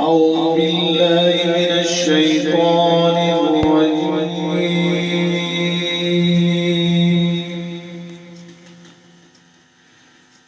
أعوذ بالله من الشيطان الرجيم.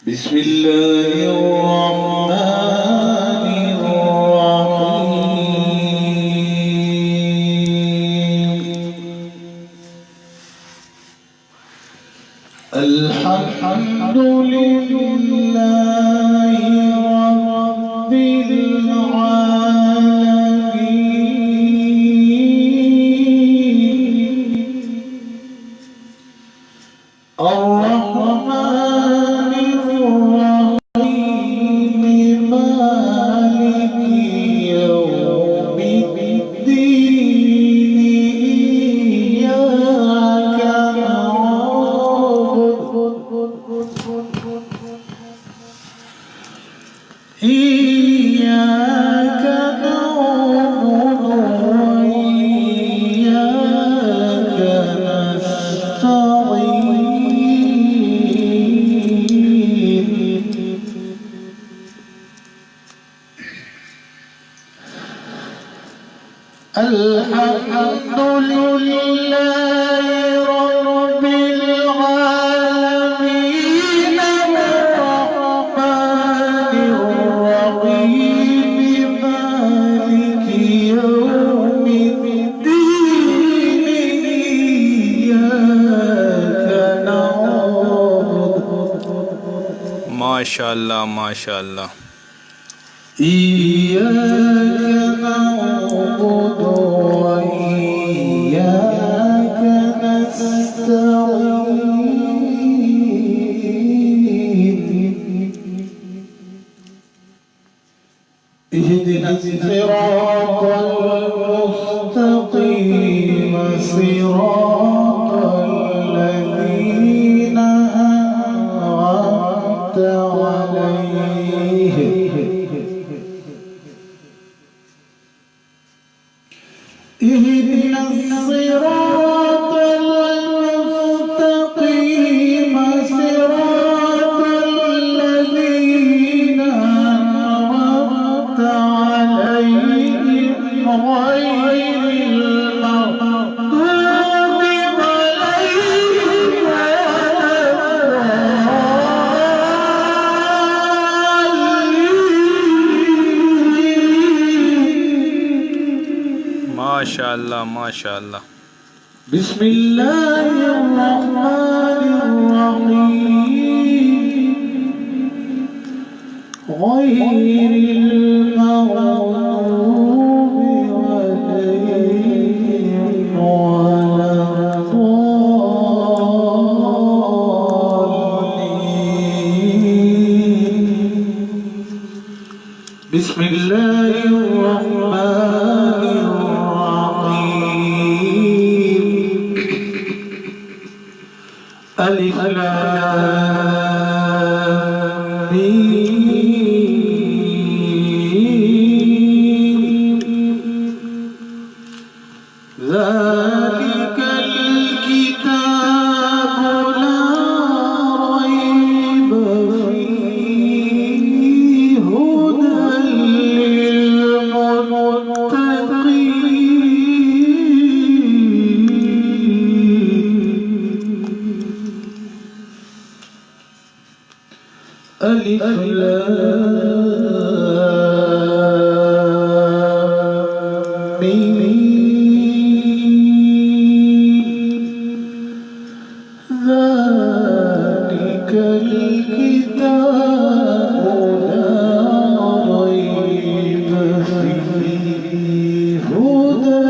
بسم الله الرحمن الرحيم. الحمد لله رب العالمين الرحمن الرحيم مالك يوم الدين إياك نعبد وإياك نستعين. الحمد لله رب العالمين الرحمن الرحيم مالك يوم الدين إياك نعبد. ما شاء الله ما شاء الله. إياك نعبد وإياك نستعين. اهدنا الصراط المستقيم صراط الذين أنعمت عليهم اهدنا الصراط المستقيم صراط الذين أنعمت عليهم غير المغضوب عليهم ما شاء الله ما شاء الله. بسم الله الرحمن الرحيم غير المغضوب عليهم ولا الضالين. بسم الله الرحمن الرحيم ألف لام ميم ذلك الكتاب لا ريب فيه هدى للمتقين. ألف لام ميم ذلك الكتاب لا ريب فيه هدى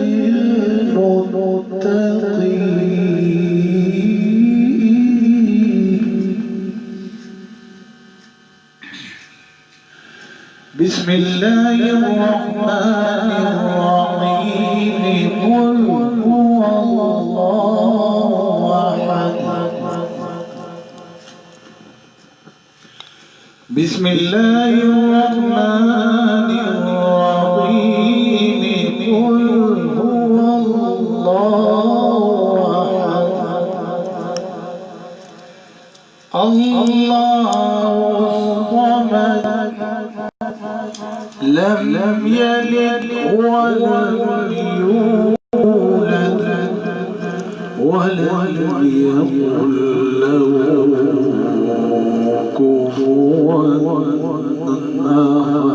للمتقين. بسم الله الرحمن الرحيم قل هو الله أحد. بسم الله الرحمن الرحيم قل هو الله أحد الله الصمد لم يلد ولم يولد ولم يكن له كفوا أحد.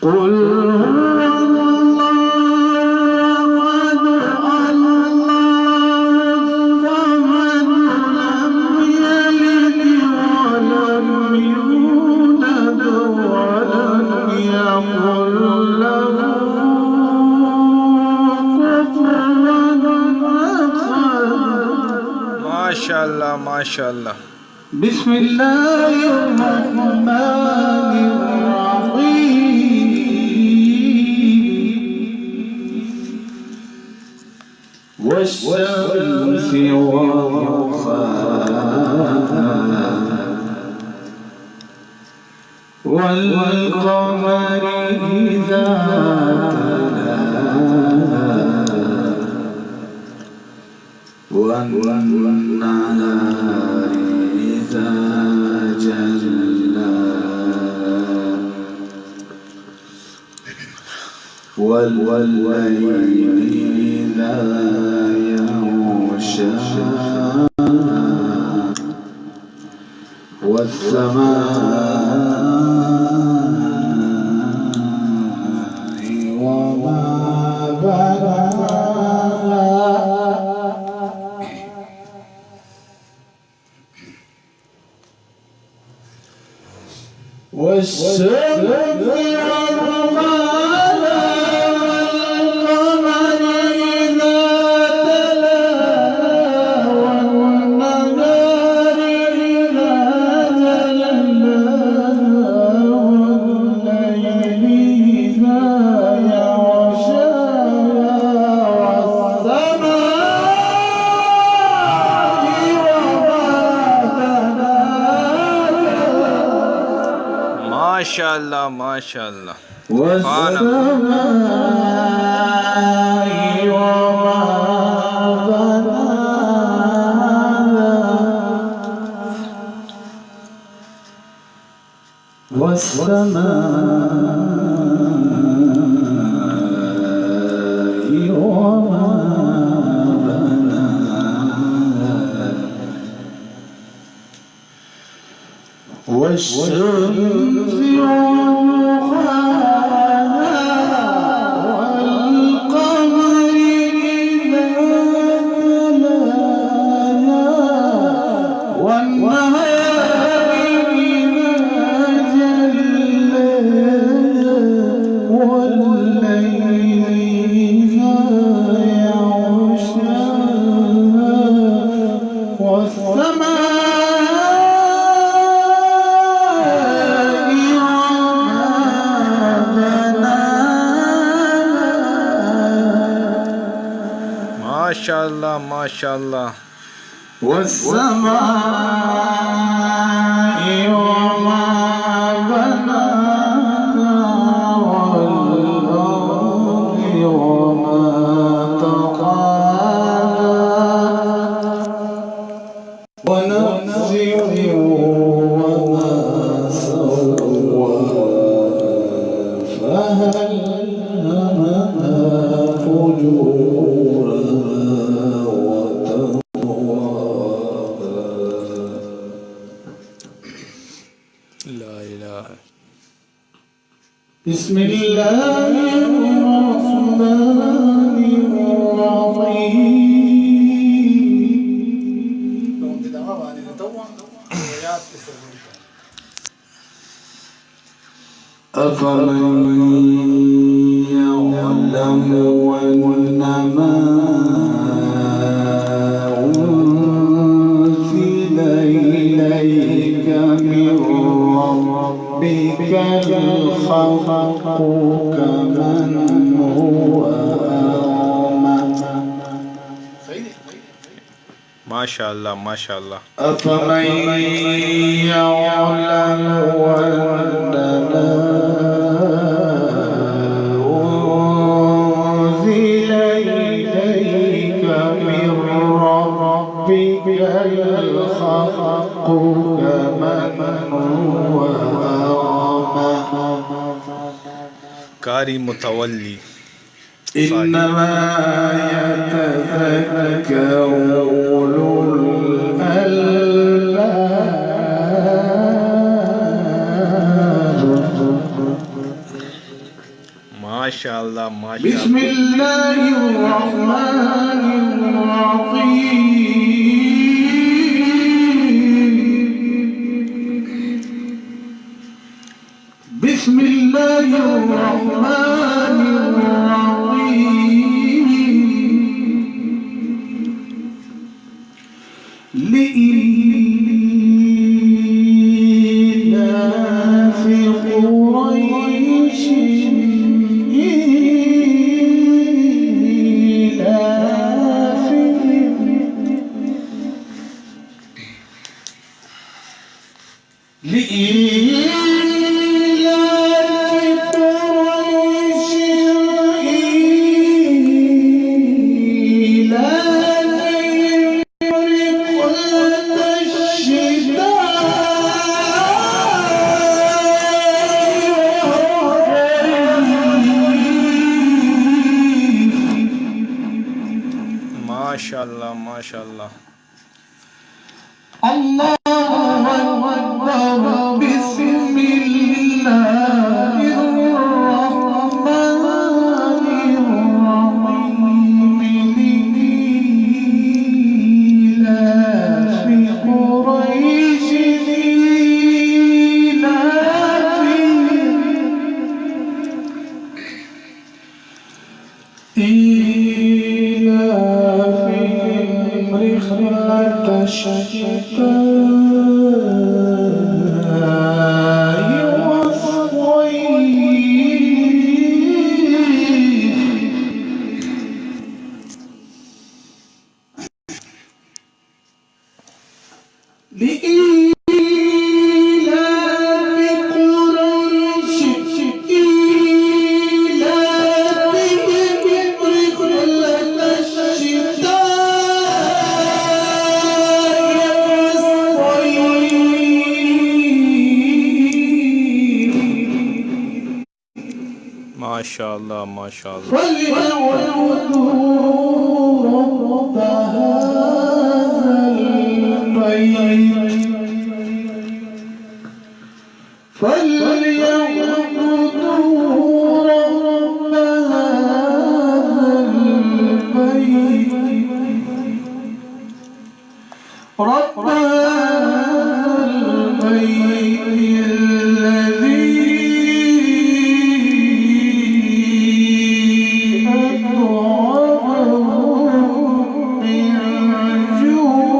قل माशाअल्लाह माशाअल्लाह। بسم الله الرحمن الرحيم والشمس وضحاها والقمر إذا تلاها والنهار إذا جلاها والليل إذا يغشاها والسماء وما بناها والشمس وضحاها والقمر إذا تلاها والنهار إذا جلاها والليل إذا يغشاها والسماء माशाअल्लाह माशाअल्लाह। والسماء وما بناها والسماء وما بناها والشمس وضحاها والقمر إذا تلاها والنهار إذا جلاها والليل إذا يغشاها والسماء माशाअल्लाह माशाअल्लाह। والسماء وما بناها والأرض وما طحاها ونفس وما سواها فألهمها فجورها وتقواها. لا إله بسم الله الرحمن الرحيم أفمن يعلم أنما أنزل إليك من ربك الحق كمن هو أعمى. माशाअल्लाह माशाअल्लाह। أفمن يعلم أنما أنزل إليك من ربك الحق كمن هو قاری متولی. إنما يتذكر أولو الألباب. माशाअल्लाह माशाअल्लाह. بسم الله الرحمن الرحيم. بسم الله الرحمن الرحيم. لإيلاف قريش माशाअल्लाह माशाअल्लाह. الله أكبر. بسم الله الرحمن الرحيم. لإيلاف قريش إيلافهم رحلة الشتاء والصيف. لإيلاف قريش إيلافهم رحلة الشتاء والصيف. माशाअल्लाह माशाअल्लाह. فليعبدوا رب هذا البيت. فليعبدوا رب هذا البيت. رب هذا البيت الذي أطعمهم من جوع.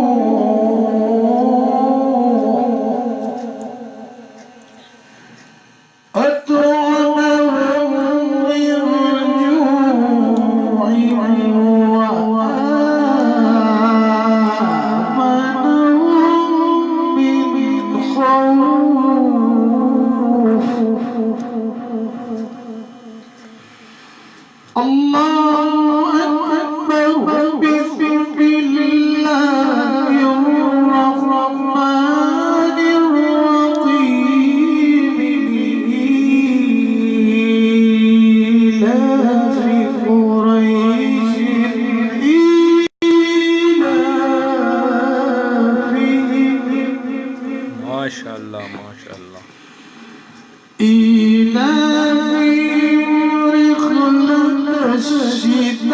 أطعمهم من جوع وآمنهم من خوف. الله أكبر. بسم الله الرحمن الرحيم. لإيلاف قريش إيلافهم माशाअल्लाह माशाअल्लाह. إيلافهم رحلة الشتاء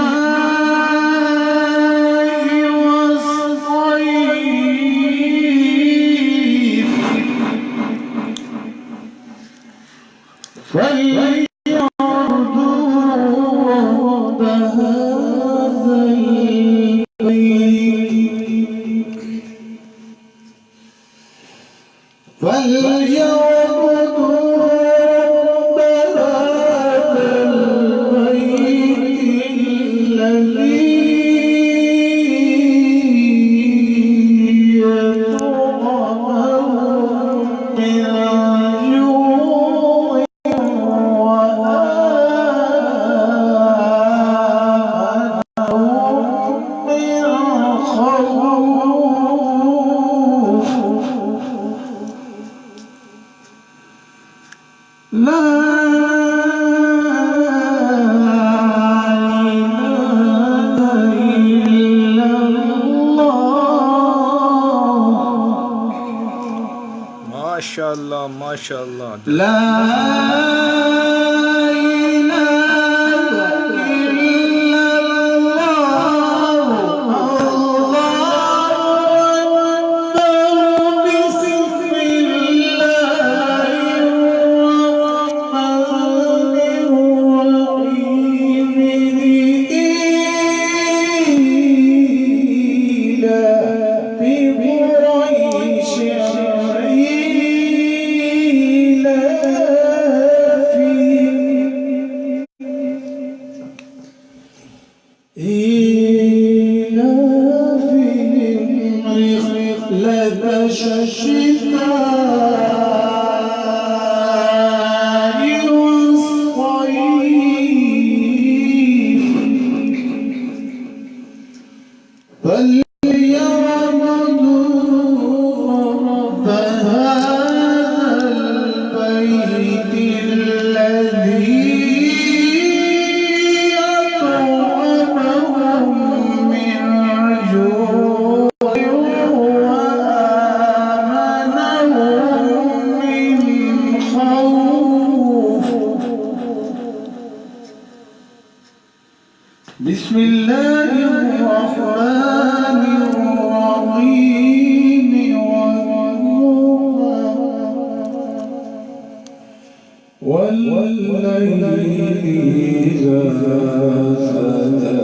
والصيف. فليعبدوا رب هذا البيت. فليعبدوا رب هذا البيت الذي يطعمهم من جوع وآمنهم من خوف. لا MashaAllah, MashaAllah. لا بسم الله الرحمن الرحيم والليل إذا سجى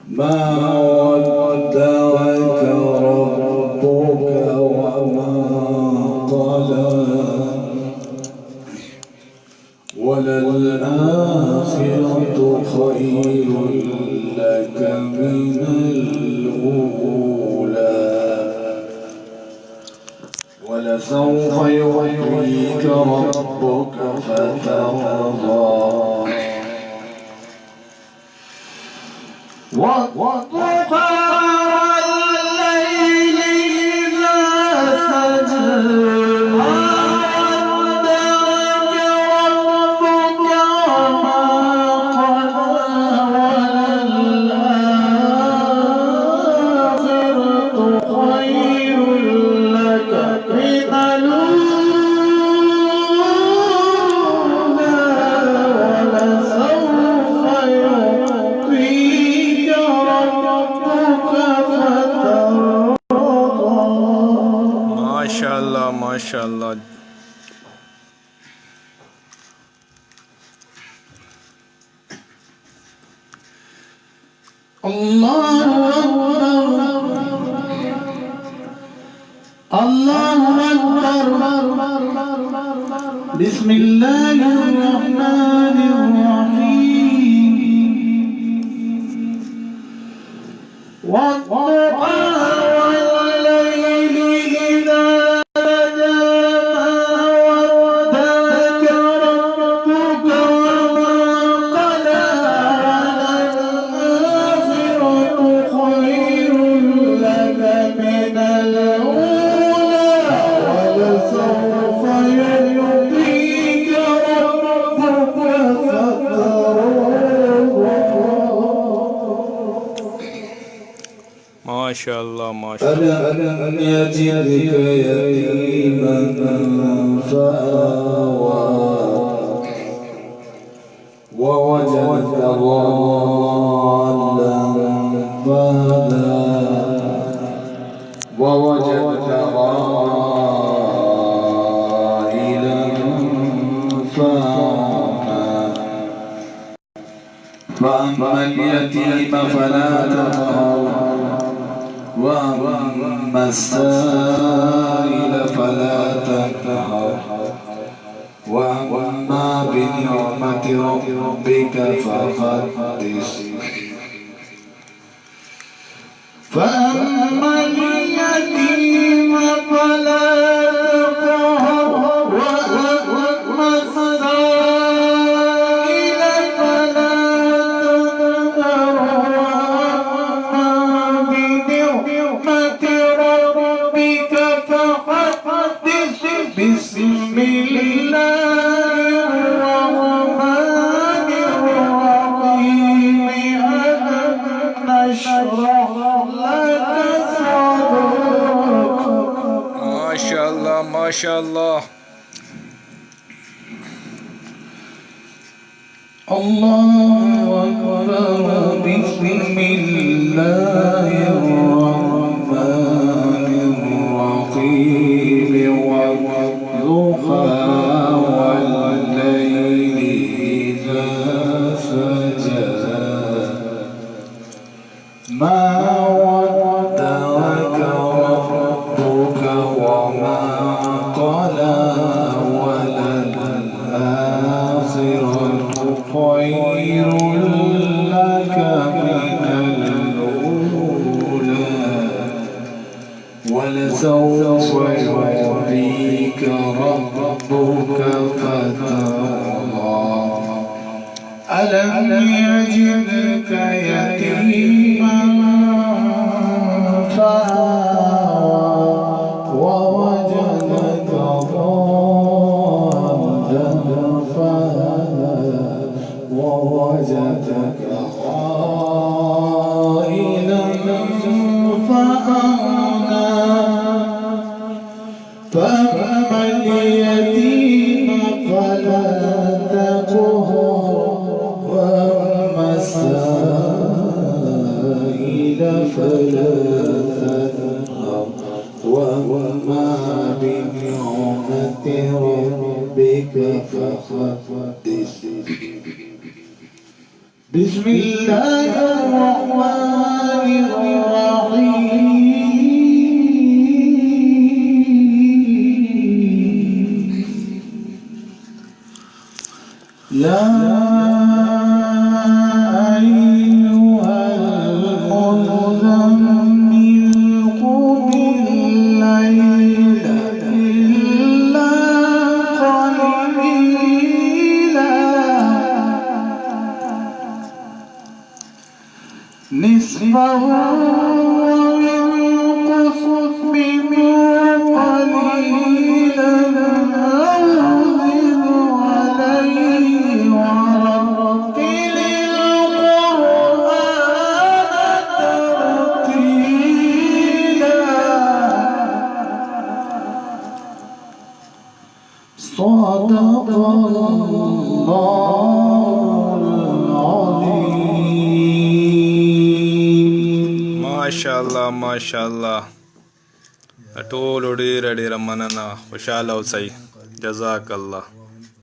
ما ودعك ربك وما قلى وللآخرة خير لك من الأولى ولسوف يعطيك ربك فترضى والضحى والليل إذا سجى MashaAllah. الله أكبر بسم الله الرحمن الرحيم والضحى والليل إذا MashaAllah, MashaAllah. ألم يجدك يتيما فآوى ووجدك ضالا فهدى ووجدك عائلا فأغنى فأما اليتيم فلا تقهر وأما السائل فلا تنهر وأما بنعمة ربك فحدث فأما اليتيم فلا تقهر وأما السائل فلا تنهر وأما بنعمة ربك فحدث بسم الله الرحمن الرحيم ألم نشرح لك شاء الله. الله أكبر. بسم الله الرحمن الرحيم. والضحى والليل إذا سجى ما ودعك ربك وما قلى وللآخرة خير لك من الأولى ولسوف يعطيك ربك فترضى. ألم يجدك يتيما فآوى ووجدك ضالا فهدى ووجدك عائلا فأغنى. فأما اليتيم فلا تقهر وأما السائل فلا تنهر وما بنعمة ربك فحدث. بسم الله الرحمن الرحيم. يا أيها المزمل قم الليل إلا قليلا نصفه وانقص منه قليلا أو زد عليه ورتل القرآن ترتيلا. صدق الله العظيم. ما شاء الله ما شاء الله. ټول ډېر ډېر مننه. خوشاله اوسئ. جزاک الله.